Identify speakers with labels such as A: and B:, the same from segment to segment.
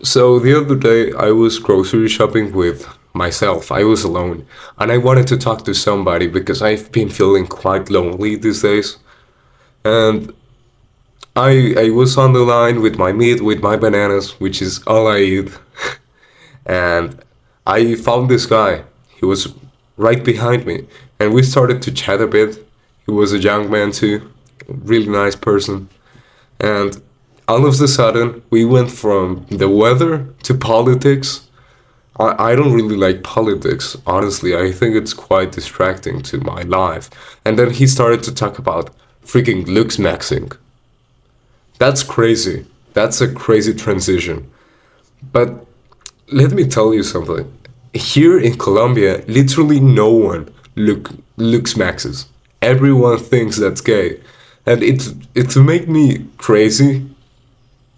A: So the other day I was grocery shopping with myself. I was alone and I wanted to talk to somebody because I've been feeling quite lonely these days. And I was on the line with my meat, with my bananas, which is all I eat. And I found this guy. He was right behind me and we started to chat a bit. He was a young man too, really nice person. And all of a sudden, we went from the weather to politics. I don't really like politics, honestly. I think it's quite distracting to my life. And then he started to talk about freaking Lookmaxxing. That's crazy. That's a crazy transition. But let me tell you something. Here in Colombia, literally no one looks maxes. Everyone thinks that's gay. And it made me crazy.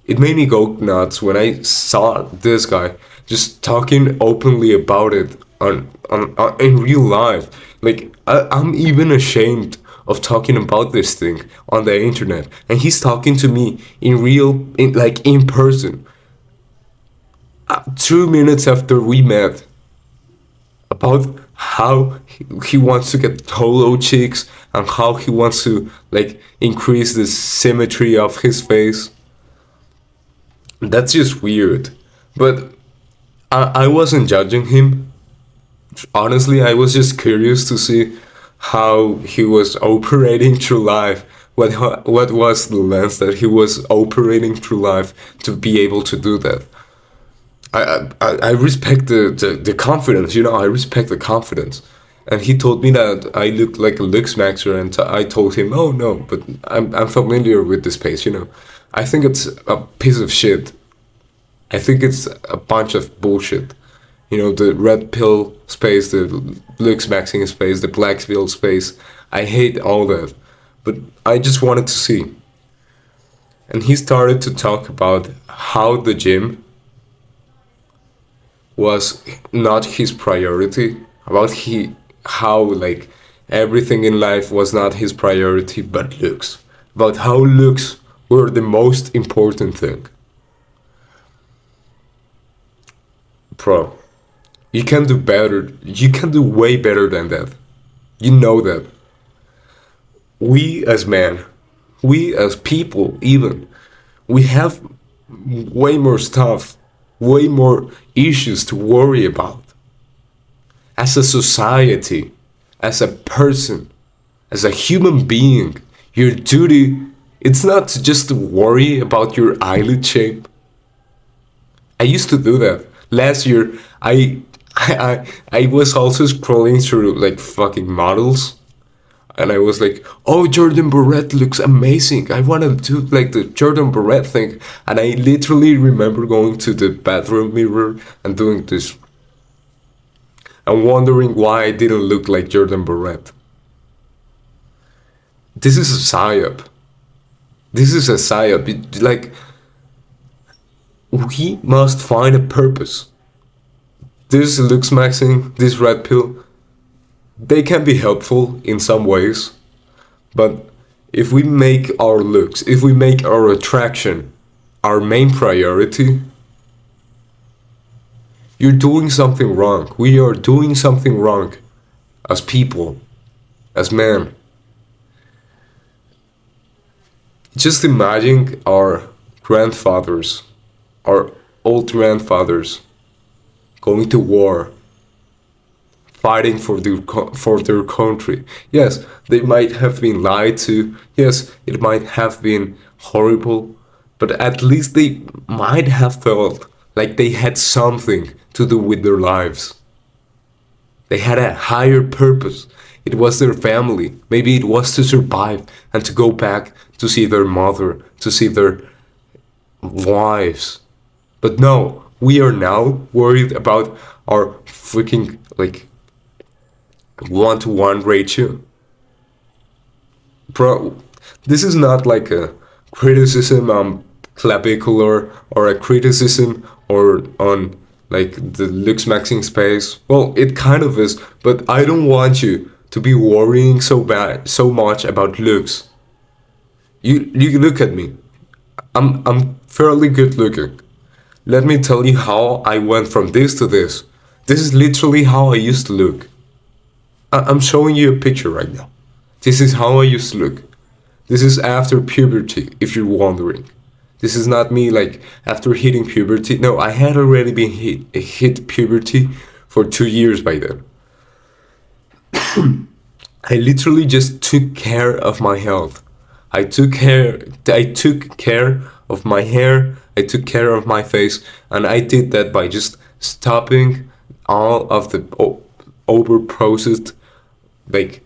A: It made me go nuts when I saw this guy just talking openly about it in real life. Like I'm even ashamed of talking about this thing on the internet, and he's talking to me in person. 2 minutes after we met, about how he wants to get tolo cheeks and how he wants to like increase the symmetry of his face. That's just weird. But I wasn't judging him. Honestly, I was just curious to see how he was operating through life. What was the lens that he was operating through life to be able to do that? I respect the confidence, I respect the confidence. And he told me that I looked like a looks maxer, and I told him, oh no, but I'm familiar with this space. I think it's a piece of shit. I think it's a bunch of bullshit. The red pill space, the looks maxing space, the black pill space. I hate all that. But I just wanted to see. And he started to talk about how the gym was not his priority, about how like everything in life was not his priority but looks, about how looks were the most important thing. Bro, you can do better. You can do way better than that. You know that. We as men, we as people even, we have way more stuff, way more issues to worry about. As a society, as a person, as a human being, your duty, it's not just to worry about your eyelid shape. I used to do that. Last year, I was also scrolling through like fucking models, and I was like, oh, Jordan Barrett looks amazing. I want to do like the Jordan Barrett thing. And I literally remember going to the bathroom mirror and doing this and wondering why I didn't look like Jordan Barrett. This is a psyop. This is a psyop. Like, we must find a purpose. This looks maxing, this red pill, they can be helpful in some ways, but if we make our looks, if we make our attraction our main priority, you're doing something wrong. We are doing something wrong as people, as men. Just imagine our grandfathers, our old grandfathers, going to war, fighting for their country. Yes, they might have been lied to. Yes, it might have been horrible, but at least they might have felt like they had something to do with their lives. They had a higher purpose. It was their family. Maybe it was to survive and to go back to see their mother, to see their wives. But no, we are now worried about our freaking like 1-to-1 ratio. Bro, this is not like a criticism on clavicular or a criticism or on like the looks maxing space. Well, it kind of is, but I don't want you to be worrying so much about looks. You look at me. I'm fairly good looking. Let me tell you how I went from this to this. This is literally how I used to look. I'm showing you a picture right now. This is how I used to look. This is after puberty, if you're wondering. This is not me like after hitting puberty. No, I had already been hit puberty for 2 years by then. I literally just took care of my health. I took care of my hair, I took care of my face, and I did that by just stopping all of the over processed, like,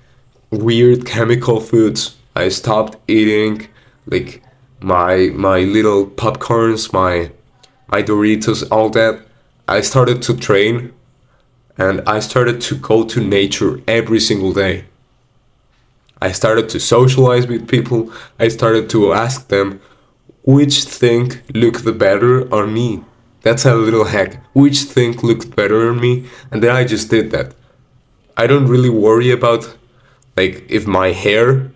A: weird chemical foods. I stopped eating like my little popcorns, my Doritos, all that. I started to train, and I started to go to nature every single day. I started to socialize with people. I started to ask them which thing looked the better on me. That's a little hack. Which thing looked better on me? And then I just did that. I don't really worry about like if my hair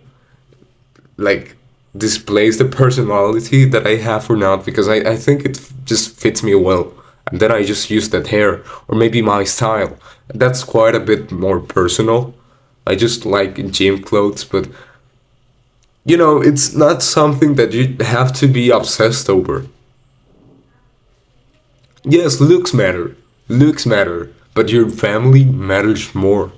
A: like displays the personality that I have or not, because I think it just fits me well. And then I just use that hair, or maybe my style. That's quite a bit more personal. I just like gym clothes, but it's not something that you have to be obsessed over. Yes, looks matter, but your family matters more.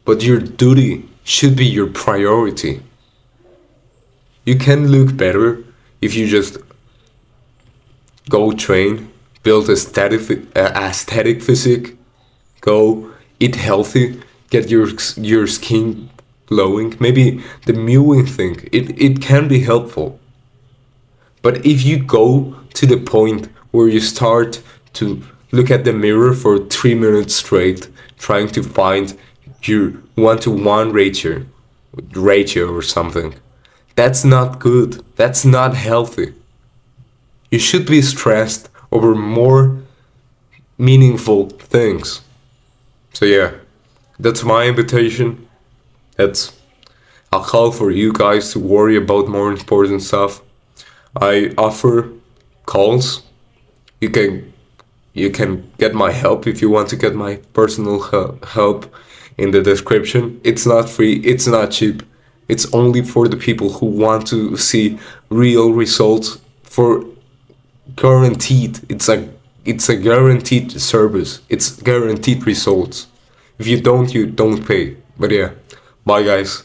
A: But your duty should be your priority. You can look better if you just go train, build aesthetic physique, go eat healthy, get your skin glowing. Maybe the mewing thing, it can be helpful. But if you go to the point where you start to look at the mirror for 3 minutes straight, trying to find your 1-to-1 ratio or something, that's not good. That's not healthy. You should be stressed over more meaningful things. So yeah, that's my invitation. That's a call for you guys to worry about more important stuff. I offer calls. You can get my help if you want to get my personal help in the description. It's not free, it's not cheap. It's only for the people who want to see real results, for guaranteed. It's a guaranteed service. It's guaranteed results. If you don't pay. But yeah, bye guys.